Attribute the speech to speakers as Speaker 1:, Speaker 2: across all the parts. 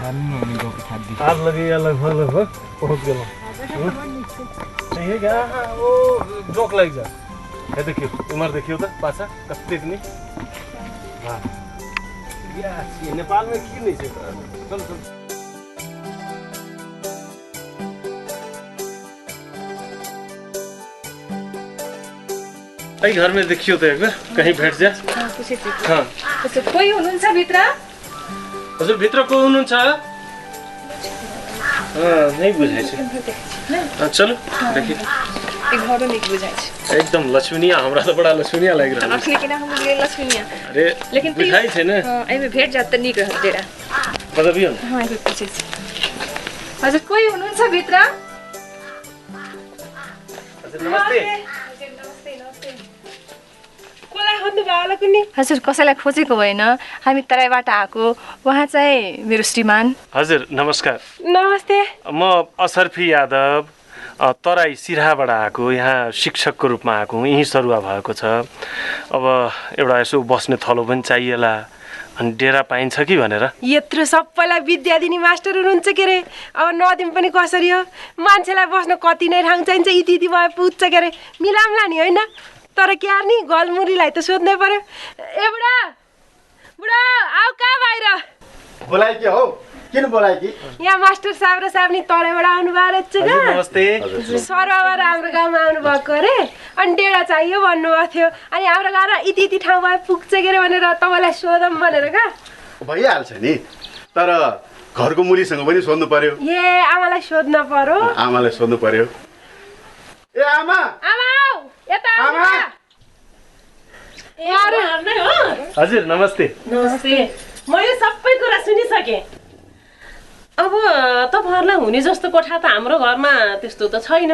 Speaker 1: आज लगे या लगभग पहुंच गया सही है क्या वो जोक लग जा ये देखियो उमर देखियो तो पाछा कति पनि हां ये नेपाल में की नहीं छ चल चल घर में देखियो तो एक बार कहीं बैठ जा हाँ
Speaker 2: तो कोही हुनुहुन्छ भित्र
Speaker 1: हजुर भित्र को हुनुहुन्छ नहीं बुझाइ छ चलो देखिए
Speaker 2: एक घरो नहीं बुझाइ छ
Speaker 1: एकदम लक्ष्मीनिया हमरा तो बड़ा लक्ष्मीनिया लग रहा है
Speaker 2: अपने के ना हम ले लक्ष्मीनिया
Speaker 1: अरे
Speaker 2: लेकिन
Speaker 1: बुझाइ छ न
Speaker 2: आई में भेट जात निक रहत तेरा
Speaker 1: मतलब यो
Speaker 2: हां एक पीछे हजुर कोही हुनुहुन्छ भित्र
Speaker 1: हजुर नमस्ते
Speaker 2: हजुर कसैलाई खोजेको होइन हामी तराईबाट आएको उहाँ चाहिँ मेरो श्रीमान
Speaker 1: हजुर नमस्कार
Speaker 2: नमस्ते
Speaker 1: म असरफी यादव तराई सिराहाबाट आएको यहाँ शिक्षकको रूपमा आएको हुँ यही सरुवा भएको छ अब एउटा यसो बस्ने थलो पनि चाहिएला अनि डेरा पाइन्छ कि भनेर
Speaker 3: यत्रो सबैलाई विद्या दिने मास्टर हुनुहुन्छ के रे अब नदिम पनि कसरी हो मान्छेलाई बस्न कति नै ठाउँ चाहिन्छ इति भए पुग्छ के रे मिलामला नि होइन तर क्या नि गलमुरीलाई त सोध्नै पर्यो ए बुढा बुढा आऊ कहाँ बाहिर
Speaker 4: बोलाइ के हो किन बोलाइ कि
Speaker 3: यहाँ मास्टर साहब र साहब नि तराईबाट आउनु भएको रहेछ
Speaker 1: हजुर नमस्ते
Speaker 3: सरबाबाट हाम्रो गाउँमा आउनु भएको अरे अनि डेढा चाहियो भन्नुभएको थियो अनि हाम्रो गाउँमा इति ठाउँ भए पुग्छ के अरे भनेर तपाईँलाई सोधौँ भनेर क्या
Speaker 4: भइहाल्छ नि तर घरको मुलीसँग पनि सोध्नु पर्यो
Speaker 3: ए आमालाई सोध्न पर्यो
Speaker 4: आमालाई सोध्नु पर्यो ए आमा
Speaker 3: आमा यता
Speaker 4: आमा
Speaker 1: हजुर नमस्ते
Speaker 5: नमस्ते मैले सबै कुरा सुनिसकेँ अब तपाईँहरूलाई हुने जस्तो कोठा त हाम्रो घरमा त्यस्तो त छैन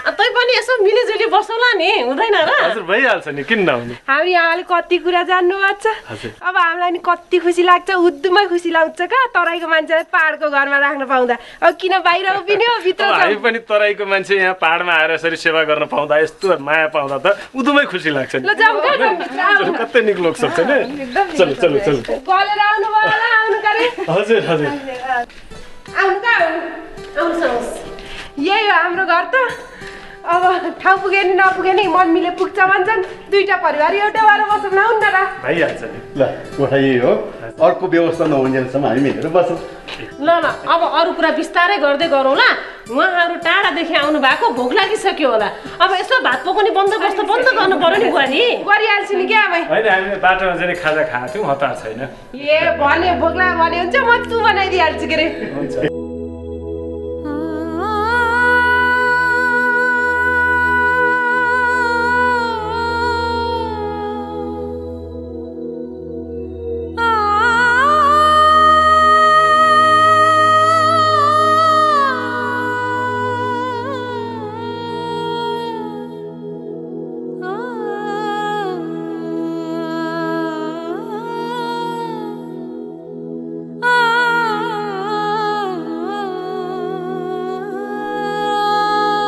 Speaker 5: तैपनि यसो मिलिजुली बसौला नि हुँदैन र
Speaker 1: हजुर भइहाल्छ नि किन नहुने
Speaker 3: हाम्रो आमाले कति कुरा जान्नु भएको छ अब हामीलाई नि कति खुसी लाग्छ उद्धुमै खुसी लाग्छ क्या तराईको मान्छेलाई पहाडको घरमा राख्न पाउँदा अब किन बाहिर उभिने हो भित्र
Speaker 1: हामी पनि तराईको मान्छे यहाँ पहाडमा आएर यसरी सेवा गर्न पाउँदा यस्तो माया पाउँदा त उदुमै खुसी लाग्छ नि
Speaker 3: ल जाऊ क्या
Speaker 1: कतै निक्लोक सक्छ नि चलो चलो चलो
Speaker 3: कलेर आउनु भयो होला आउनु गरे
Speaker 1: हजुर हजुर
Speaker 3: आउनु कहाँ आउनुहोस् यही हो हाम्रो घर त अब ठाउँ पुगे नि नपुगे नि मन मिले पुग्छ भन्छन् दुईटा परिवार एउटा भएर बसौँ न हुन्न र
Speaker 1: भइहाल्छ नि
Speaker 4: ल कोठा यही हो अर्को व्यवस्था नहुन्जेलसम्म हामी मिलेर बसौँ
Speaker 5: ल ल अब अरू कुरा बिस्तारै गर्दै गरौँला उहाँहरू टाढादेखि आउनु भएको भोक लागिसक्यो होला अब यसो भात पकाउने बन्दोबस्त बन्द गर्नु पर्यो नि बुहारी
Speaker 3: गरिहाल्छु नि क्या आमै
Speaker 1: होइन हामीले बाटोमा चाहिँ खाजा खाएको थियौँ हतार छैन
Speaker 3: ए भने भोक लाग्यो भने हुन्छ म तु बनाइदिइहाल्छु के अरे
Speaker 1: हुन्छ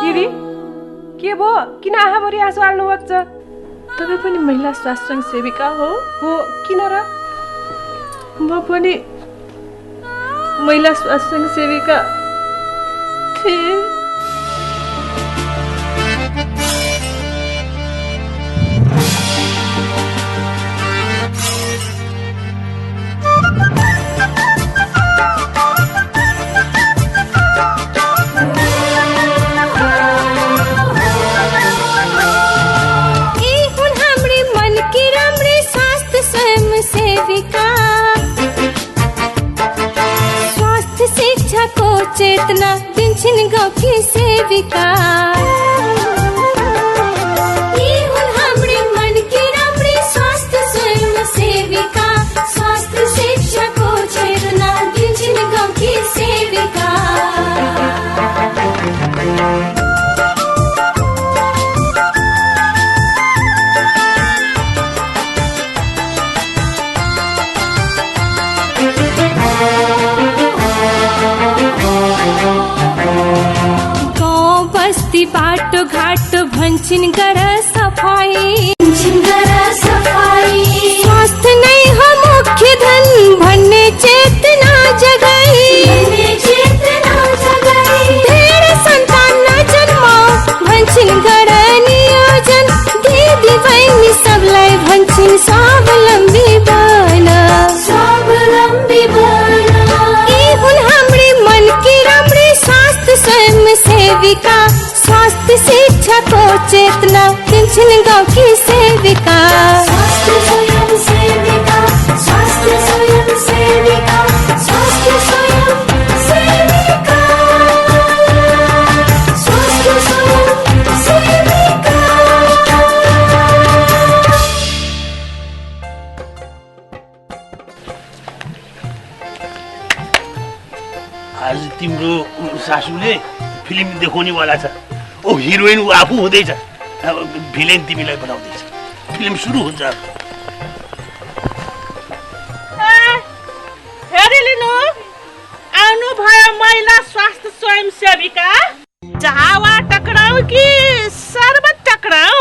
Speaker 3: दिदी के भयो किन आँखाभरि आँसु हाल्नु भएको छ
Speaker 2: तपाईँ पनि महिला स्वास्थ्य सेविका हो
Speaker 3: किन र
Speaker 2: म पनि महिला स्वास्थ्य सेविका थिएँ
Speaker 6: चेतना दिन्छन् गाउँकी सेविका यी हुन् हाम्री मनकी राम्री स्वास्थ्य स्वयं सेविका स्वास्थ्य शिक्षाको चेतना दिन्छन् गाउँकी सेविका बाटो घाटो भन्छन् गर सफाई स्वास्थ्य नै हो मुख्य धन भन्ने चेतना जगाई स्वयं सेविका स्वास्थ्य शिक्षा को चेतना दिन्छन् गाउँ की सेविका स्वास्थ्य स्वयं सेविका स्वास्थ्य स्वयं सेविका स्वास्थ्य स्वयं सेविका स्वास्थ्य स्वयं सेविका।
Speaker 7: आज तिम्रो सासूले फिल्म देखाउनेवाला छ। ओ हिरोइन ऊ आफू हुँदैछ, भिलेन तिमीलाई बनाउँदैछ। फिल्म सुरु हुन्छ।
Speaker 5: हेरी लिनु आउनु भयो महिला स्वास्थ्य स्वयंसेविका। चावा टक्राउ कि शरबत टक्राउ?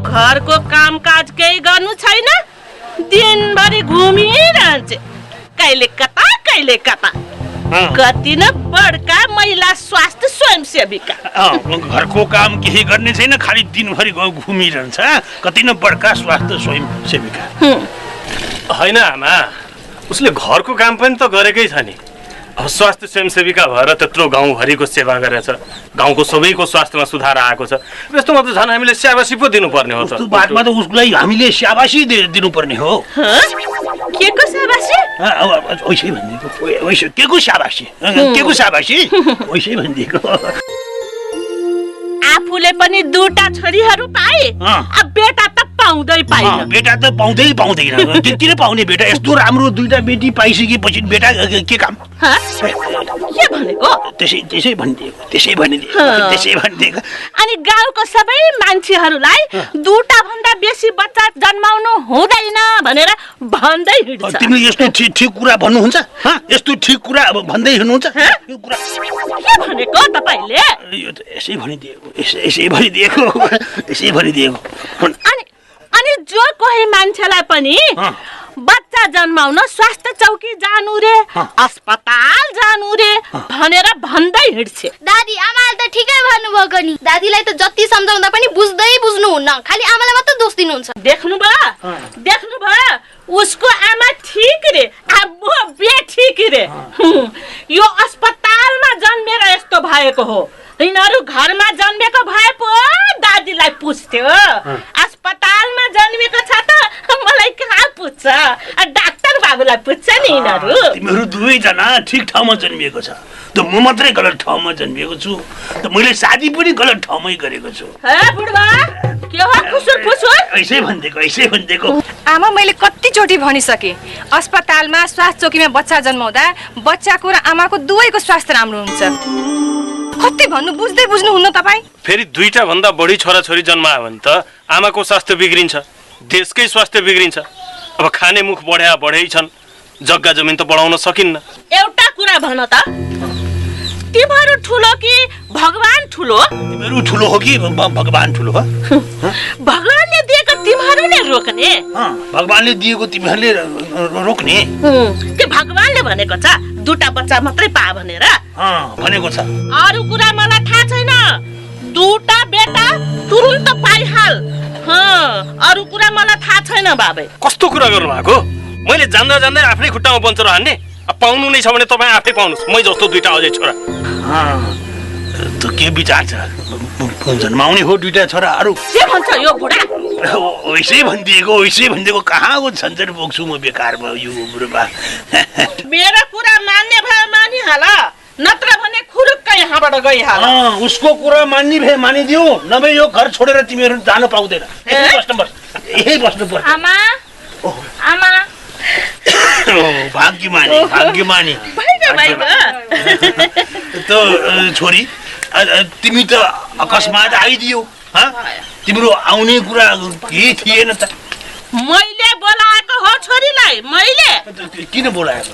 Speaker 5: घरको कामकाज केही गर्नु छैन, दिनभरि घुमिरहन्छ, कहिले कता कहिले कता। कति न बडका महिला स्वास्थ्य स्वयंसेविका।
Speaker 7: घरको काम केही गर्ने छैन, खालि दिनभरि घुमिरहन्छ, कति न बडका स्वास्थ्य स्वयंसेविका।
Speaker 1: होइन आमा, उसले घरको काम पनि त गरेकै छ नि। अब स्वास्थ्य स्वयंसेविका भएर त्यत्रो गाउँभरिको सेवा गरेछ, गाउँको सबैको स्वास्थ्यमा सुधार आएको छ। यस्तोमा त झन् हामीले स्याबासी पो दिनुपर्ने हो।
Speaker 7: त्यो बातमा त उसलाई हामीले स्याबासी दिनुपर्ने हो।
Speaker 5: के को स्याबासी?
Speaker 7: वैसे भनिदिएको। के को स्याबासी? के को स्याबासी? वैसे भनिदिएको।
Speaker 5: आफूले पनि दुईटा छोरीहरू पाए, अब बेटा त पाउँदै पाइन।
Speaker 7: बेटा त पाउँदैन। किन पाउने बेटा? यस्तो राम्रो दुईटा बेटी पाइसकेपछि बेटा के काम?
Speaker 5: के भनेको?
Speaker 7: त्यसै भनिदिएको।
Speaker 5: अनि गाउँको सबै मान्छेहरूलाई दुईटा भन्दा बेसी बच्चा जन्माउनु हुँदैन भनेर भन्दै हिँड्छ।
Speaker 7: तिमीले यस्तो ठिक कुरा भन्नुहुन्छ? यस्तो ठिक कुरा भन्दै हिँड्नुहुन्छ?
Speaker 5: के भनेको तपाईले?
Speaker 7: यो त यसै भनिदिएको।
Speaker 5: अनि जो कोही मान्छेलाई पनि बच्चा जन्माउन स्वास्थ्य चौकी जानु रे, अस्पताल जानु रे भनेर भन्दै हिँड्छ।
Speaker 8: दादी आमाले त ठिकै भन्नुभएको नि। दादीलाई त जति सम्झाउँदा पनि बुझ्नुहुन्न, खालि आमालाई मात्र दोष दिनुहुन्छ।
Speaker 5: देख्नु भयो उसको आमा ठीक रे, अब बेठिक रे। यो अस्पतालमा जन्मेर यस्तो भएको हो। यिनीहरू घरमा जन्मेको भए पो दादीलाई पुछ्थ्यो। अस्पतालमा जन्मेको छ त मलाई कहाँ पुग्छ? डाक्टर बाबुलाई पुग्छ नि यिनीहरू।
Speaker 7: तिमीहरू दुवैजना ठिक ठाउँमा जन्मिएको छ, त म मात्रै गलत ठाउँमा जन्मिएको छु। त मैले शादी पनि गलत ठाउँमै गरेको छु।
Speaker 5: बुढबा के हो खुसुर फुसुर?
Speaker 7: ऐसै भनिदिएको।
Speaker 2: आमा, मैले कतिचोटि भनिसकेँ, अस्पतालमा स्वास्थ्य चौकीमा बच्चा जन्माउँदा बच्चाको र आमाको दुवैको स्वास्थ्य राम्रो हुन्छ। कति भन्नु बुझ्नुहुन्न तपाईँ?
Speaker 1: फेरि दुईटा भन्दा बढी छोराछोरी जन्मायो भने त आमाको स्वास्थ्य बिग्रिन्छ, देशकै स्वास्थ्य बिग्रिन्छ। अब खाने मुख बढै छन्, जग्गा जमिन त बढाउन सकिन्न।
Speaker 5: एउटा कुरा भन त, तिमीहरू ठुलो कि भगवान ठुलो?
Speaker 7: तिमीहरू ठुलो हो कि भगवान ठुलो हो?
Speaker 5: भगवानले दिएको तिमीहरूले रोक्ने,
Speaker 7: भगवानले दिएको तिमीहरूले रोक्ने।
Speaker 5: के भगवानले भनेको छ दुईटा बच्चा मात्रै पा भनेर?
Speaker 7: भनेको छ।
Speaker 5: अरू कुरा मलाई थाहा छैन। दुईटा बेटा तुरुन्त पाइहाल। अरू कुरा मलाई थाहा छैन बाबे।
Speaker 1: कस्तो कुरा गर्नु भएको? मैले जान्दै आफ्नै खुट्टामा बन्छ र हान्ने? पाउनु नै छ भने तपाईँ आफै पाउनुहोस्, मै जस्तो दुईटा अझै छोरा।
Speaker 7: त के विचार छ? जन्माउने हो दुईटा छोराहरू?
Speaker 5: के भन्छ यो बुढा?
Speaker 7: वैसै भनिदिएको। कहाँको छन्चर बोक्छु म बेकार भयो यो बुढोबा।
Speaker 5: मेरो कुरा मान्ने भए मानिहाल, नत्र भने खुरुक्क यहाँबाट गइहाल।
Speaker 7: उसको कुरा मान्ने भए मानिदियो, नभए यो घर छोडेर तिमीहरू जान पाउँदैन। यही बस्नु पर्छ।
Speaker 2: आमा,
Speaker 7: भाग्यमानी। त छोरी, तिमी त अकस्मात आइदियो। तिम्रो आउने कुरा केही थिएन त।
Speaker 5: मैले बोलाएको हो छोरीलाई, मैले।
Speaker 7: किन बोलाएको?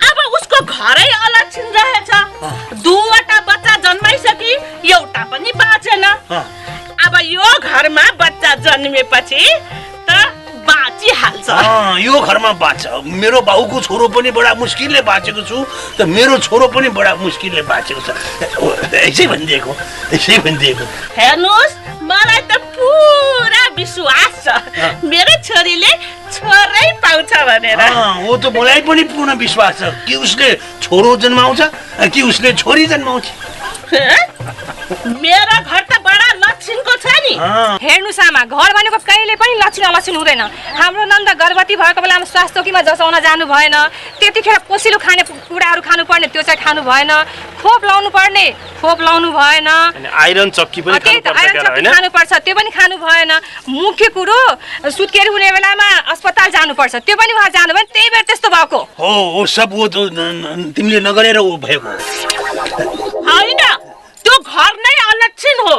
Speaker 5: अब उसको घरै अलक्षण रहेछ। दुईवटा बच्चा जन्माइसके, एउटा पनि बाँचेन। अब यो घरमा बच्चा जन्मेपछि त बाँचिहाल्छ।
Speaker 7: यो घरमा बाँच्छ। मेरो बाउको छोरो पनि बडा मुस्किलले बाँचेको छु, त मेरो छोरो पनि बडा मुस्किलले बाँचेको छ। यसै भनिदिएको। हेर्नुहोस्,
Speaker 5: मलाई त पुरा विश्वास छ मेरो छोरीले छोरै पाउँछ भनेर
Speaker 7: वो त मलाई पनि पूर्ण विश्वास छ कि उसले छोरो जन्माउँछ कि उसले छोरी जन्माउँछ।
Speaker 5: मेरो घर त बडा लक्षिनको छ नि।
Speaker 2: हेर्नुस् आमा, घर भनेको कहिले पनि लक्षण अलक्षण हुँदैन। हाम्रो नन्द गर्भवती भएको बेलामा स्वास्थ्य चौकीमा जसाउन जानु भएन, त्यतिखेर पोसिलो खाने कुराहरू खानु पर्ने त्यो चाहिँ खानु भएन, खोप लाउनु पर्ने खोप लाउनु भएन,
Speaker 1: आइरन चक्की पनि
Speaker 2: खानु पर्छ त्यो पनि खानु भएन। मुख्य कुरो सुत्केरी हुने बेलामा अस्पताल जानुपर्छ त्यो पनि उहाँ जानु भएन, त्यही बेर त्यस्तो भएको
Speaker 7: हो। सब वो त तिमीले नगरेर ऊ भएको
Speaker 5: होइन, त्यो घर नै अलक्षण हो।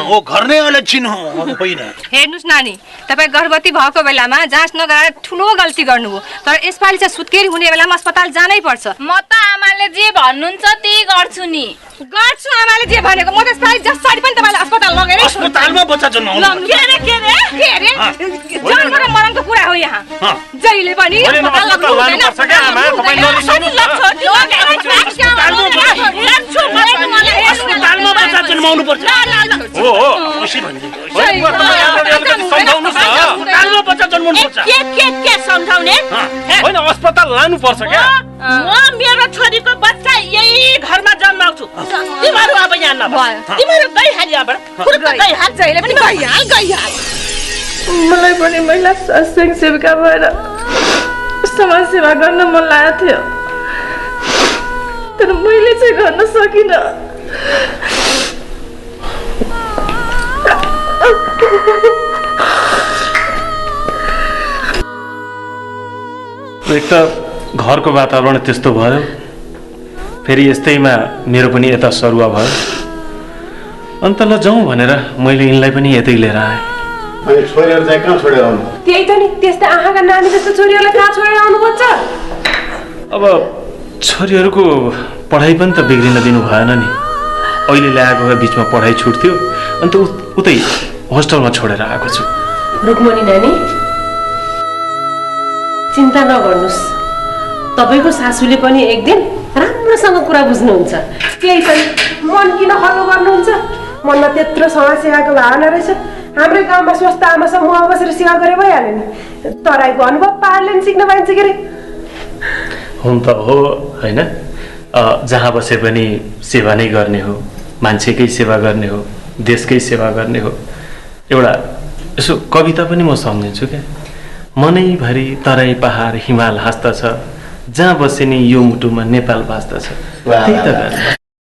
Speaker 7: वो घर नै अलक्षण हो होइन।
Speaker 2: हेर्नुस् नानी, तपाईँ गर्भवती भएको बेलामा जाँच नगराएर ठुलो गल्ती गर्नुभयो, तर यसपालि चाहिँ सुत्केरी हुने बेलामा अस्पताल जानै पर्छ।
Speaker 8: म त आमाले जे भन्नुहुन्छ त्यही गर्छु नि।
Speaker 2: गर्छु आमाले जे भनेको, म त यसपालि जसरी पनि तपाईँलाई अस्पताल लगेर
Speaker 7: अस्पतालमा बच्चा जन्माउनु
Speaker 2: के अरे जन्म र मरणको कुरा हो यहाँ। जहिले पनि
Speaker 7: अस्पतालमा बच्चा जन्माउनु पर्छ। हो खुसी भन्दै अस्पतालमा बच्चा जन्माउनु पर्छ।
Speaker 5: के सम्झाउने
Speaker 1: होइन, अस्पताल लानु पर्छ क्या।
Speaker 5: म मेरो छोरीको बच्चा यही घरमा जन्माउँछु। तिमीहरू अब यहाँ नभए तिमीहरू गइहाल यहाँबाट, गइहाल
Speaker 2: जहिले पनि गइहाल।
Speaker 3: मलाई पनि महिला स्वास्थ्य सेविका भएर समाज सेवा गर्न मन लागेको थियो, तर मैले चाहिँ गर्न सकिनँ।
Speaker 1: एक त घरको वातावरण त्यस्तो भयो, फेरि यस्तैमा मेरो पनि यता सरुवा भयो। अन्त ल जाउँ भनेर मैले यिनलाई पनि यतै लिएर आएँ।
Speaker 4: अनि छोरीहरू चाहिँ कहाँ छोडेर आउनु?
Speaker 3: त्यही त नि, त्यस्तै आँखाका नानी जस्तो छोरीहरूलाई कहाँ छोडेर आउनुपर्छ?
Speaker 1: अब छोरीहरूको पढाइ पनि त बिग्रिन दिनु भएन नि। अहिले ल्याएको बिचमा पढाइ छुट्थ्यो, अन्त उतै होस्टलमा छोडेर आएको छु।
Speaker 5: रुक्मणी नानी, चिन्ता नगर्नुहोस्, तपाईँको सासूले पनि एक दिन राम्रोसँग कुरा बुझ्नुहुन्छ।
Speaker 3: त्यही त मन किन हल्लो गर्नुहुन्छ? मनमा त्यत्रो समाज सेवाको भावना रहेछ। हाम्रै गाउँमा स्वस्थ आमा समूह बसेर सेवा गरे भइहाल्यो नि। तराईको अनुभव पाहाडले नि सिक्न पाइन्छ के अरे।
Speaker 1: हुन त हो होइन, जहाँ बसे पनि सेवा नै गर्ने हो, मान्छेकै सेवा गर्ने हो, देशकै सेवा गर्ने हो। एउटा यसो कविता पनि म सम्झिन्छु क्या, मनैभरि तराई पहाड हिमाल हाँस्दछ, जहाँ बसे नि यो मुटुमा नेपाल बाँच्दछ। त्यही त